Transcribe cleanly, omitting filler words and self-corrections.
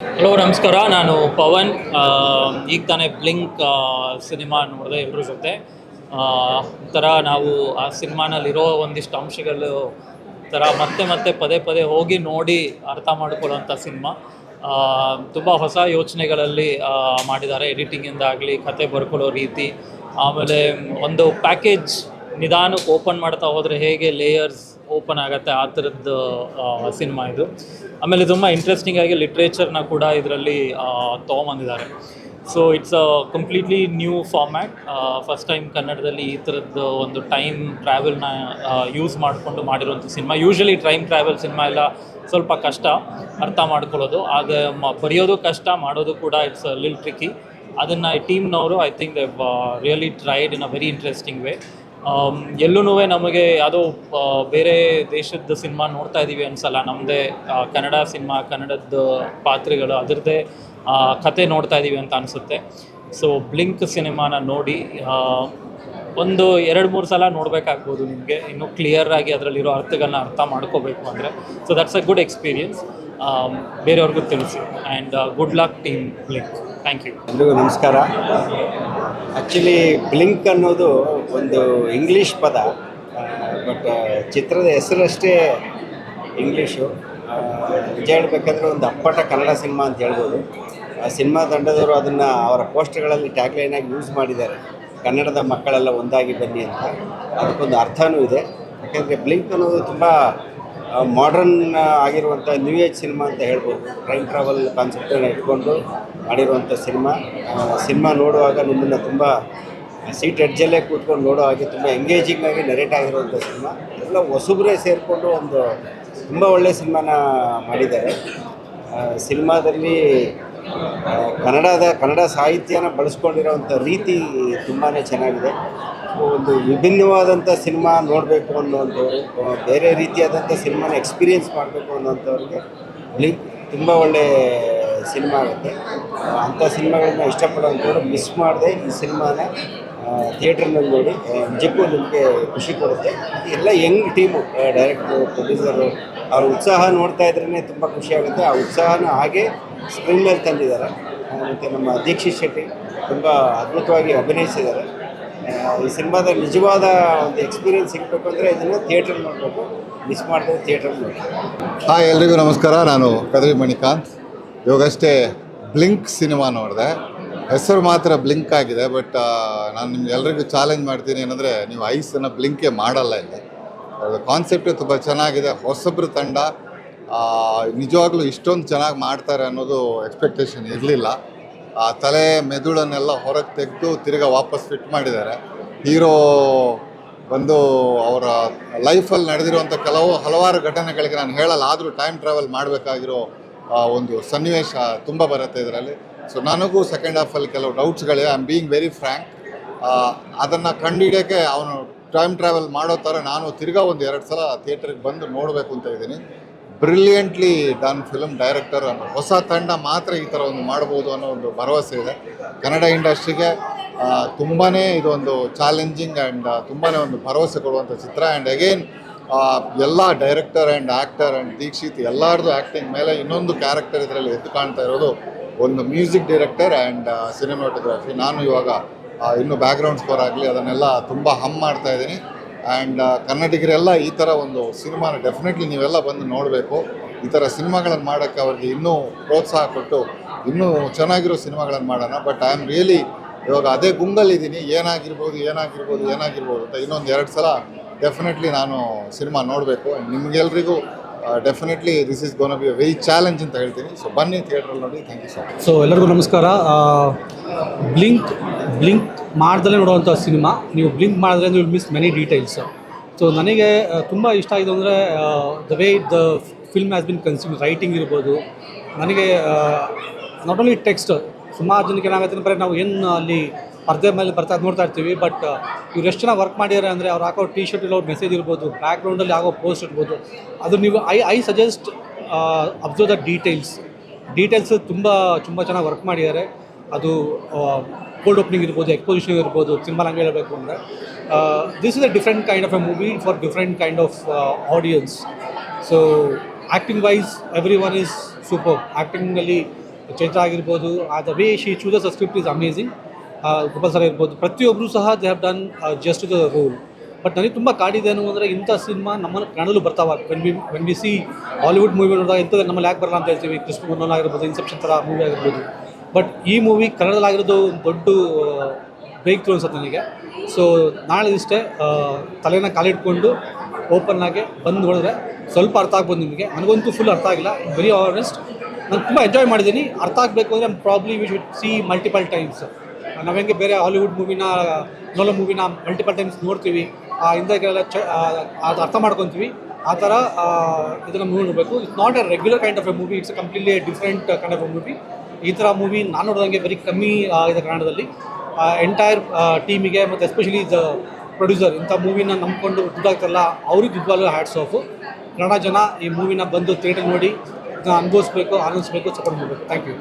Hello ನಮಸ್ಕಾರ, ನಾನು ಪವನ್. ಈಗ ತಾನೇ ಬ್ಲಿಂಕ್ ಸಿನಿಮಾ ನೋಡಿದೆ ಎಲ್ಲರ ಜೊತೆ. ಒಂಥರ ನಾವು ಆ ಸಿನಿಮಾನಲ್ಲಿರೋ ಒಂದಿಷ್ಟು ಅಂಶಗಳು ಥರ ಮತ್ತೆ ಮತ್ತೆ ಪದೇ ಪದೇ ಹೋಗಿ ನೋಡಿ ಅರ್ಥ ಮಾಡ್ಕೊಳ್ಳೋಂಥ ಸಿನಿಮಾ. ತುಂಬ ಹೊಸ ಯೋಚನೆಗಳಲ್ಲಿ ಮಾಡಿದ್ದಾರೆ, ಎಡಿಟಿಂಗಿಂದಾಗಲಿ ಕತೆ ಬರ್ಕೊಳ್ಳೋ ರೀತಿ. ಆಮೇಲೆ ಒಂದು ಪ್ಯಾಕೇಜ್ ನಿಧಾನಕ್ಕೆ ಓಪನ್ ಮಾಡ್ತಾ ಹೋದರೆ ಹೇಗೆ ಲೇಯರ್ಸ್ ಓಪನ್ ಆಗುತ್ತೆ ಆ ಥರದ್ದು ಸಿನಿಮಾ ಇದು. ಆಮೇಲೆ ತುಂಬ ಇಂಟ್ರೆಸ್ಟಿಂಗ್ ಆಗಿ ಲಿಟ್ರೇಚರ್ನ ಕೂಡ ಇದರಲ್ಲಿ ತೊಗೊಂಬಂದಿದ್ದಾರೆ. So it's a completely new format. First time ಕನ್ನಡದಲ್ಲಿ ಈ ಥರದ್ದು ಒಂದು ಟೈಮ್ ಟ್ರಾವೆಲ್ನ ಯೂಸ್ ಮಾಡಿಕೊಂಡು ಮಾಡಿರುವಂಥ cinema. Usually time travel cinema ಎಲ್ಲ ಸ್ವಲ್ಪ ಕಷ್ಟ ಅರ್ಥ ಮಾಡ್ಕೊಳ್ಳೋದು, ಆಗ ಬರೆಯೋದು ಕಷ್ಟ, ಮಾಡೋದು ಕೂಡ ಇಟ್ಸ್ ಲಿಲ್ ಟ್ರಿಕಿ. ಅದನ್ನು ಈ ಟೀಮ್ನವರು I think they've really tried in a very interesting way. ಎಲ್ಲೂ ನಮಗೆ ಯಾವುದೋ ಬೇರೆ ದೇಶದ ಸಿನಿಮಾ ನೋಡ್ತಾ ಇದ್ದೀವಿ ಅನ್ಸಲ್ಲ. ನಮ್ಮದೇ ಕನ್ನಡ ಸಿನಿಮಾ, ಕನ್ನಡದ ಪಾತ್ರಗಳು, ಅದರದ್ದೇ ಕತೆ ನೋಡ್ತಾ ಇದ್ದೀವಿ ಅಂತ ಅನಿಸುತ್ತೆ. ಸೊ ಬ್ಲಿಂಕ್ ಸಿನಿಮಾನ ನೋಡಿ ಒಂದು 2-3 ಸಲ ನೋಡಬೇಕಾಗ್ಬೋದು ನಿಮಗೆ, ಇನ್ನೂ ಕ್ಲಿಯರಾಗಿ ಅದರಲ್ಲಿರೋ ಅರ್ಥಗಳನ್ನ ಅರ್ಥ ಮಾಡ್ಕೋಬೇಕು ಅಂದರೆ. So that's a good experience. ಬೇರೆಯವ್ರಿಗೂ ತಿಳಿಸಿ. And good luck team Blink. Thank you. ಎಲ್ರಿಗೂ ನಮಸ್ಕಾರ. ಆ್ಯಕ್ಚುಲಿ ಬ್ಲಿಂಕ್ ಅನ್ನೋದು ಒಂದು ಇಂಗ್ಲೀಷ್ ಪದ, ಬಟ್ ಚಿತ್ರದ ಹೆಸರಷ್ಟೇ ಇಂಗ್ಲೀಷು. ನಿಜ ಹೇಳಬೇಕಂದ್ರೆ ಒಂದು ಅಪ್ಪಟ ಕನ್ನಡ ಸಿನಿಮಾ ಅಂತ ಹೇಳ್ಬೋದು. ಸಿನಿಮಾ ತಂಡದವರು ಅದನ್ನು ಅವರ ಪೋಸ್ಟರ್ಗಳಲ್ಲಿ ಟ್ಯಾಗ್ಲೈನಾಗಿ ಯೂಸ್ ಮಾಡಿದ್ದಾರೆ, ಕನ್ನಡದ ಮಕ್ಕಳೆಲ್ಲ ಒಂದಾಗಿ ಬನ್ನಿ ಅಂತ. ಅದಕ್ಕೊಂದು ಅರ್ಥವೂ ಇದೆ. ಯಾಕೆಂದರೆ ಬ್ಲಿಂಕ್ ಅನ್ನೋದು ತುಂಬ ಮಾಡ್ರನ್ ಆಗಿರುವಂಥ ನ್ಯೂ ಏಜ್ ಸಿನಿಮಾ ಅಂತ ಹೇಳ್ಬೋದು. ಟೈಮ್ ಟ್ರಾವೆಲ್ ಕಾನ್ಸೆಪ್ಟನ್ನು ಇಟ್ಕೊಂಡು ಮಾಡಿರುವಂಥ ಸಿನಿಮಾ ನೋಡುವಾಗ ನಿಮ್ಮನ್ನು ತುಂಬ ಸೀಟ್ ಎಡ್ಜಲ್ಲೇ ಕೂತ್ಕೊಂಡು ನೋಡೋ ಹಾಗೆ ತುಂಬ ಎಂಗೇಜಿಂಗ್ ಆಗಿ ನರೇಟ್ ಆಗಿರುವಂಥ ಸಿನಿಮಾ. ಎಲ್ಲ ಹೊಸಬ್ರೇ ಸೇರಿಕೊಂಡು ಒಂದು ತುಂಬ ಒಳ್ಳೆಯ ಸಿನಿಮಾನ ಮಾಡಿದ್ದಾರೆ. ಸಿನಿಮಾದಲ್ಲಿ ಕನ್ನಡ ಸಾಹಿತ್ಯನ ಬಳಸ್ಕೊಂಡಿರೋವಂಥ ರೀತಿ ತುಂಬಾ ಚೆನ್ನಾಗಿದೆ. ಒಂದು ವಿಭಿನ್ನವಾದಂಥ ಸಿನಿಮಾ ನೋಡಬೇಕು ಅನ್ನೋವಂಥವ್ರು, ಬೇರೆ ರೀತಿಯಾದಂಥ ಸಿನಿಮಾನ ಎಕ್ಸ್ಪೀರಿಯೆನ್ಸ್ ಮಾಡಬೇಕು ಅನ್ನೋವಂಥವ್ರಿಗೆ ಬ್ಲಿಂಕ್ ತುಂಬ ಒಳ್ಳೆಯ ಸಿನಿಮಾ ಆಗುತ್ತೆ. ಅಂಥ ಸಿನಿಮಾಗಳನ್ನ ಇಷ್ಟಪಡೋವಂಥವ್ರು ಮಿಸ್ ಮಾಡದೆ ಈ ಸಿನಿಮಾನ ಥಿಯೇಟ್ರ್ನಲ್ಲಿ ನೋಡಿ ನಿಜಕ್ಕೂ ನಿಮಗೆ ಖುಷಿ ಕೊಡುತ್ತೆ. ಎಲ್ಲ ಯಂಗ್ ಟೀಮು, ಡೈರೆಕ್ಟ್ರು, ಪ್ರೊಡ್ಯೂಸರು, ಅವ್ರ ಉತ್ಸಾಹ ನೋಡ್ತಾ ಇದ್ರೇ ತುಂಬ ಖುಷಿಯಾಗುತ್ತೆ. ಆ ಉತ್ಸಾಹನ ಹಾಗೆ ಸ್ಕ್ರೀನ್ ಮೇಲೆ ತಂದಿದ್ದಾರೆ. ಮತ್ತು ನಮ್ಮ ದೀಕ್ಷಿತ್ ಶೆಟ್ಟಿ ತುಂಬ ಅದ್ಭುತವಾಗಿ ಅಭಿನಯಿಸಿದ್ದಾರೆ. ಈ ಸಿನಿಮಾದ ನಿಜವಾದ ಒಂದು ಎಕ್ಸ್ಪೀರಿಯೆನ್ಸ್ ಸಿಗಬೇಕು ಅಂದರೆ ಇದನ್ನು ಥಿಯೇಟ್ರಲ್ಲಿ ನೋಡಬೇಕು, ಮಿಸ್ ಮಾಡಿದ್ರೆ ಥಿಯೇಟ್ರಲ್ಲಿ ನೋಡಿ. ಹಾಯ್, ಎಲ್ರಿಗೂ ನಮಸ್ಕಾರ. ನಾನು ಕದ್ರಿ ಮಣಿಕಾಂತ್. ಇವಾಗಷ್ಟೇ ಬ್ಲಿಂಕ್ ಸಿನಿಮಾ ನೋಡಿದೆ. ಹೆಸರು ಮಾತ್ರ ಬ್ಲಿಂಕ್ ಆಗಿದೆ, ಬಟ್ ನಾನು ನಿಮ್ಗೆ ಎಲ್ರಿಗೂ ಚಾಲೆಂಜ್ ಮಾಡ್ತೀನಿ ಏನಂದರೆ, ನೀವು ಐಸನ್ನು ಬ್ಲಿಂಕೇ ಮಾಡಲ್ಲ ಇಲ್ಲ. ಅದು ಕಾನ್ಸೆಪ್ಟು ತುಂಬ ಚೆನ್ನಾಗಿದೆ. ಹೊಸಬ್ರ ತಂಡ ನಿಜವಾಗ್ಲೂ ಇಷ್ಟೊಂದು ಚೆನ್ನಾಗಿ ಮಾಡ್ತಾರೆ ಅನ್ನೋದು ಎಕ್ಸ್ಪೆಕ್ಟೇಷನ್ ಇರಲಿಲ್ಲ. ತಲೆ ಮೆದುಳನ್ನೆಲ್ಲ ಹೊರಗೆ ತೆಗೆದು ತಿರ್ಗಾ ವಾಪಸ್ ಫಿಟ್ ಮಾಡಿದ್ದಾರೆ. ಹೀರೋ ಬಂದು ಅವರ ಲೈಫಲ್ಲಿ ನಡೆದಿರುವಂಥ ಹಲವಾರು ಘಟನೆಗಳಿಗೆ ನಾನು ಹೇಳಲ್ಲ, ಆದರೂ ಟೈಮ್ ಟ್ರಾವೆಲ್ ಮಾಡಬೇಕಾಗಿರೋ ಒಂದು ಸನ್ನಿವೇಶ ತುಂಬ ಬರುತ್ತೆ ಇದರಲ್ಲಿ. ಸೊ ನನಗೂ ಸೆಕೆಂಡ್ ಹಾಫಲ್ಲಿ ಕೆಲವು ಡೌಟ್ಸ್ಗಳಿವೆ. I am being very frank. ಅದನ್ನು ಕಂಡುಹಿಡಿಯೋಕ್ಕೆ ಅವನು ಟೈಮ್ ಟ್ರಾವೆಲ್ ಮಾಡೋ ಥರ ನಾನು ತಿರ್ಗಾ ಒಂದು 2 ಸಲ ಥಿಯೇಟ್ರಿಗೆ ಬಂದು ನೋಡಬೇಕು ಅಂತ ಇದ್ದೀನಿ. Brilliantly done film. ಡೈರೆಕ್ಟರ್ ಹೊಸ ತಂಡ ಮಾತ್ರ ಈ ಥರ ಒಂದು ಮಾಡ್ಬೋದು ಅನ್ನೋ ಒಂದು ಭರವಸೆ ಇದೆ. ಕನ್ನಡ ಇಂಡಸ್ಟ್ರಿಗೆ ತುಂಬಾ ಇದೊಂದು ಚಾಲೆಂಜಿಂಗ್ ಆ್ಯಂಡ್ ತುಂಬಾ ಒಂದು ಭರವಸೆ ಕೊಡುವಂಥ ಚಿತ್ರ. ಆ್ಯಂಡ್ ಅಗೇನ್ ಎಲ್ಲ director and actor and Dikshit ಎಲ್ಲರದು ಆ್ಯಕ್ಟಿಂಗ್ ಮೇಲೆ ಇನ್ನೊಂದು ಕ್ಯಾರೆಕ್ಟರ್ ಇದರಲ್ಲಿ ಎದ್ದು ಕಾಣ್ತಾ ಇರೋದು ಒಂದು ಮ್ಯೂಸಿಕ್ ಡೈರೆಕ್ಟರ್ ಆ್ಯಂಡ್ ಸಿನಿಮಾಟೋಗ್ರಫಿ. ನಾನು ಇವಾಗ ಇನ್ನೂ ಬ್ಯಾಕ್ಗ್ರೌಂಡ್ ಸ್ಕೋರ್ ಆಗಲಿ ಅದನ್ನೆಲ್ಲ ತುಂಬ ಮಾಡ್ತಾ ಇದ್ದೀನಿ. ಆ್ಯಂಡ್ ಕನ್ನಡಿಗರೆಲ್ಲ ಈ ಥರ ಒಂದು ಸಿನಿಮಾನ ಡೆಫಿನೆಟ್ಲಿ ನೀವೆಲ್ಲ ಬಂದು ನೋಡಬೇಕು. ಈ ಥರ ಸಿನಿಮಾಗಳನ್ನು ಮಾಡೋಕ್ಕೆ ಅವ್ರಿಗೆ ಇನ್ನೂ ಪ್ರೋತ್ಸಾಹ ಕೊಟ್ಟು ಇನ್ನೂ ಚೆನ್ನಾಗಿರೋ ಸಿನಿಮಾಗಳನ್ನು ಮಾಡೋಣ. ಬಟ್ ಐ ಆಮ್ ರಿಯಲಿ ಇವಾಗ ಅದೇ ಗುಂಗಲ್ಲಿದ್ದೀನಿ, ಏನಾಗಿರ್ಬೋದು ಅಂತ. ಇನ್ನೊಂದು 2 ಸಲ ಡೆಫಿನೆಟ್ಲಿ ನಾನು ಸಿನಿಮಾ ನೋಡಬೇಕು. ಆ್ಯಂಡ್ ನಿಮಗೆಲ್ರಿಗೂ definitely this is gonna be a very challenge ಅಂತ ಹೇಳ್ತೀನಿ. ಸೊ ಬನ್ನಿ ಥಿಯೇಟ್ರಲ್ಲಿ ನೋಡಿ. Thank you so much. So ಎಲ್ಲರಿಗೂ ನಮಸ್ಕಾರ. ಬ್ಲಿಂಕ್ ಮಾಡ್ದಲೇ ನೋಡುವಂಥ ಸಿನಿಮಾ. ನೀವು ಬ್ಲಿಂಕ್ ಮಾಡಿದ್ರೆ ನೀವು ಮಿಸ್ ಮೆನಿ ಡೀಟೇಲ್ಸ್. ಸೊ ನನಗೆ ತುಂಬ ಇಷ್ಟ ಆಯಿತು ಅಂದರೆ the way the film has been consume. Writing ಇರ್ಬೋದು, ನನಗೆ ನಾಟ್ ಓನ್ಲಿ ಟೆಕ್ಸ್ಟ್. ಸುಮಾರು ಜನಕ್ಕೆ ಏನಾಗುತ್ತೆ ಅಂದರೆ ನಾವು ಏನು ಅಲ್ಲಿ ಪರ್ದೆ ಮೇಲೆ ನೋಡ್ತಾ ಇರ್ತೀವಿ, ಬಟ್ ಇವ್ರು ಎಷ್ಟು ಚೆನ್ನಾಗಿ ವರ್ಕ್ ಮಾಡಿದ್ದಾರೆ ಅಂದರೆ ಅವ್ರು ಹಾಕೋ ಟಿ ಶರ್ಟಲ್ಲಿ ಅವ್ರ ಮೆಸೇಜ್ ಇರ್ಬೋದು, ಬ್ಯಾಕ್ಗ್ರೌಂಡಲ್ಲಿ ಆಗೋ ಪೋಸ್ಟ್ ಇರ್ಬೋದು, ಅದು ನೀವು I suggest observe the details ತುಂಬ ಚೆನ್ನಾಗಿ ವರ್ಕ್ ಮಾಡಿದ್ದಾರೆ. ಅದು ಕೋಲ್ಡ್ ಓಪನಿಂಗ್ ಇರ್ಬೋದು, ಎಕ್ಸ್ಪೋಸಿಷನ್ ಇರ್ಬೋದು, ಸಿನಿಮಾ ಹಂಗೆ ಹೇಳಬೇಕು ಅಂದರೆ this is a different kind of a movie for different kind of audience. So acting wise every one is super. ಆ್ಯಕ್ಟಿಂಗಲ್ಲಿ ಚೈತ್ರ ಆಗಿರ್ಬೋದು, the way she chooses a script is amazing. Gopal sir ಇರ್ಬೋದು, ಪ್ರತಿಯೊಬ್ಬರು ಸಹ they have done just the role. But ನನಗೆ ತುಂಬ ಕಾಡಿದೆ ಅಂದರೆ ಇಂಥ ಸಿನಿಮಾ ನಮ್ಮ ಕನ್ನಡದಲ್ಲೂ ಬರ್ತಾವೆ. When we C Hollywood movie ನೋಡಿದಾಗ ಇಂಥದ್ದು ನಮ್ಮಲ್ಲಿ ಯಾಕೆ ಬರಲ್ಲ ಅಂತ ಹೇಳ್ತೀವಿ. ಕ್ರಿಸ್ಟೋಫರ್ ನೋಲನ್ ಆಗಿರ್ಬೋದು, ಇನ್ಸೆಪ್ಷನ್ ಥರ ಮೂವಿ ಆಗಿರ್ಬೋದು. ಬಟ್ ಈ ಮೂವಿ ಕನ್ನಡದಲ್ಲಾಗಿರೋದು ಒಂದು ದೊಡ್ಡ ಬ್ರೇಕ್ ಥ್ರೂ ಅನ್ಸುತ್ತೆ ನನಗೆ. ಸೊ ನಾಳೆ ಇಷ್ಟೇ ತಲೆನ ಕಾಲಿಟ್ಕೊಂಡು ಓಪನ್ ಆಗಿ ಬಂದು ನೋಡಿದ್ರೆ ಸ್ವಲ್ಪ ಅರ್ಥ ಆಗ್ಬೋದು ನಿಮಗೆ. ನನಗಂತೂ ಫುಲ್ ಅರ್ಥ ಆಗಿಲ್ಲ, ವೆರಿ ಆನೆಸ್ಟ್. ನಾನು ತುಂಬ ಎಂಜಾಯ್ ಮಾಡಿದ್ದೀನಿ. ಅರ್ಥ ಆಗಬೇಕು ಅಂದರೆ probably we should see multiple times. ನಾವು ಹೆಂಗೆ ಬೇರೆ ಹಾಲಿವುಡ್ ಮೂವಿನ ನೋಲೋ ಮೂವಿನ ಮಲ್ಟಿಪಲ್ ಟೈಮ್ಸ್ ನೋಡ್ತೀವಿ, ಹಿಂದೆಲ್ಲ ಅದು ಅರ್ಥ ಮಾಡ್ಕೊತೀವಿ, ಆ ಥರ ಇದನ್ನು ನೋಡಬೇಕು. It's not A regular kind of a movie, it's completely different kind of a movie. ಈ ಥರ ಮೂವಿ ನಾನು ನೋಡಿದಂಗೆ ವೆರಿ ಕಮ್ಮಿ ಇದೆ ಕನ್ನಡದಲ್ಲಿ. ಎಂಟೈರ್ ಟೀಮಿಗೆ ಮತ್ತು ಎಸ್ಪೆಷಲಿ ದ ಪ್ರೊಡ್ಯೂಸರ್ ಇಂಥ ಮೂವಿನ ನಂಬ್ಕೊಂಡು ದುಡ್ಡಾಗ್ತಾರಲ್ಲ, ಅವ್ರಿಗೆ ನಿಜವಾಗ್ಲೂ ಹ್ಯಾಟ್ಸ್ ಆಫು. ಕನ್ನಡ ಜನ ಈ ಮೂವಿನ ಬಂದು ಥಿಯೇಟರ್ ನೋಡಿ ಇದನ್ನ ಅನುಭವಿಸ್ಬೇಕು, ಆನಂದಿಸ್ಬೇಕು, ಸಪೋರ್ಟ್ ಮಾಡಬೇಕು. Thank you.